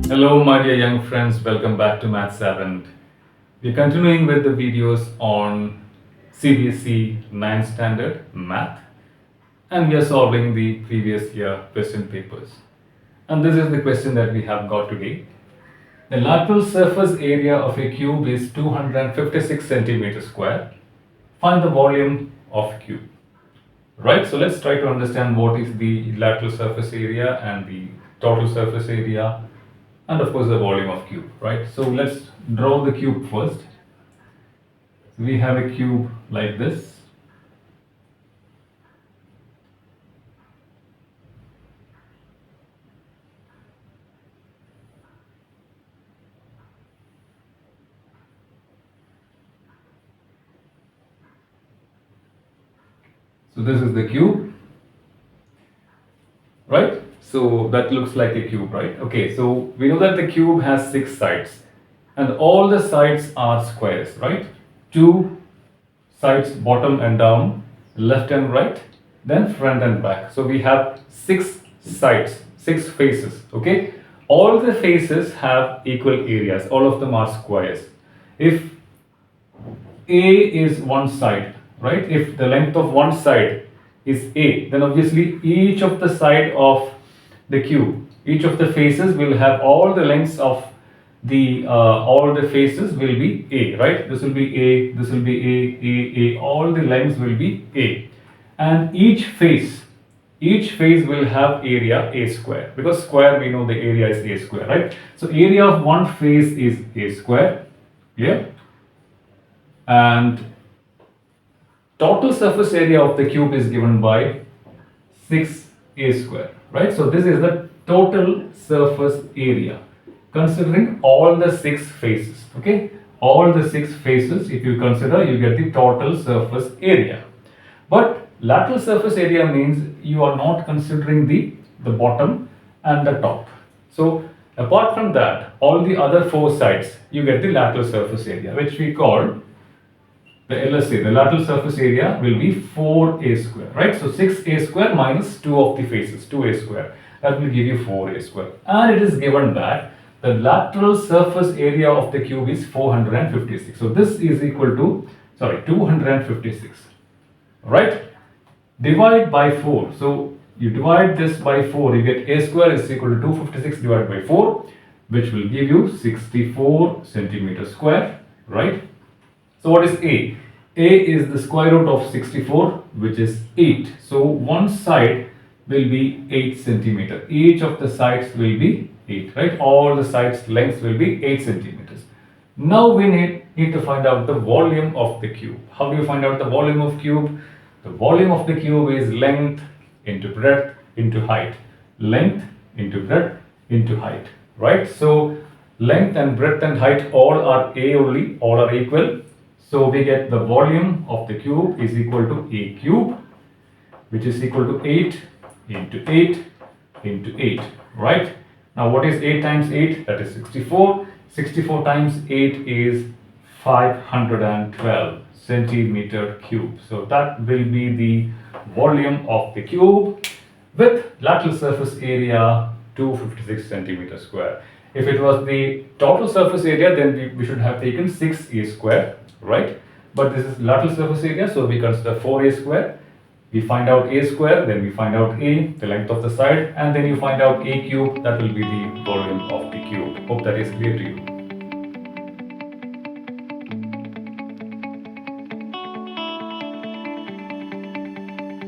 Hello, my dear young friends. Welcome back to Math 7. We're continuing with the videos on CBSE 9th Standard Math, and we are solving the previous year question papers. And this is the question that we have got today. The lateral surface area of a cube is 256 centimeters square. Find the volume of cube. Right, so let's try to understand what is the lateral surface area and the total surface area and of course the volume of cube, right? So let's draw the cube first. We have a cube like this. So this is the cube, right? So that looks like a cube, right? Okay, so we know that the cube has 6 sides and all the sides are squares, right? 2 sides, bottom and down, left and right, then front and back. So we have 6 sides, 6 faces, okay? All the faces have equal areas, all of them are squares. If A is one side, right? If the length of one side is A, then obviously each of the side of the cube, each of the faces will have all the lengths of the all the faces will be A, right? This will be A, this will be A, all the lengths will be A. And each face will have area A square, because square we know the area is A square, right? So area of one face is A square, yeah? And total surface area of the cube is given by 6a square, right? So this is the total surface area considering all the 6 faces, okay? All the 6 faces, if you consider, you get the total surface area. But lateral surface area means you are not considering the bottom and the top. So apart from that, all the other 4 sides, you get the lateral surface area, which we call the LSA, the lateral surface area, will be 4a square, right? So 6a square minus 2 of the faces, 2a square. That will give you 4a square. And it is given that the lateral surface area of the cube is 456. So this is equal to, 256, right? Divide by 4. So you divide this by 4, you get a square is equal to 256 divided by 4, which will give you 64 centimeters square, right? So what is A? A is the square root of 64, which is 8. So one side will be 8 centimeter. Each of the sides will be 8, right? All the sides lengths will be 8 centimeters. Now we need to find out the volume of the cube. How do you find out the volume of cube? The volume of the cube is length into breadth into height. Length into breadth into height, right? So length and breadth and height all are A only, all are equal. So we get the volume of the cube is equal to A cube, which is equal to 8 into 8 into 8, right? Now what is 8 times 8? That is 64. 64 times 8 is 512 centimeter cube. So that will be the volume of the cube with lateral surface area 256 centimeters square. If it was the total surface area, then we should have taken 6a square, right? But this is lateral surface area, so we consider 4a square. We find out a square, then we find out a, the length of the side, and then you find out a cube, that will be the volume of the cube. Hope that is clear to you.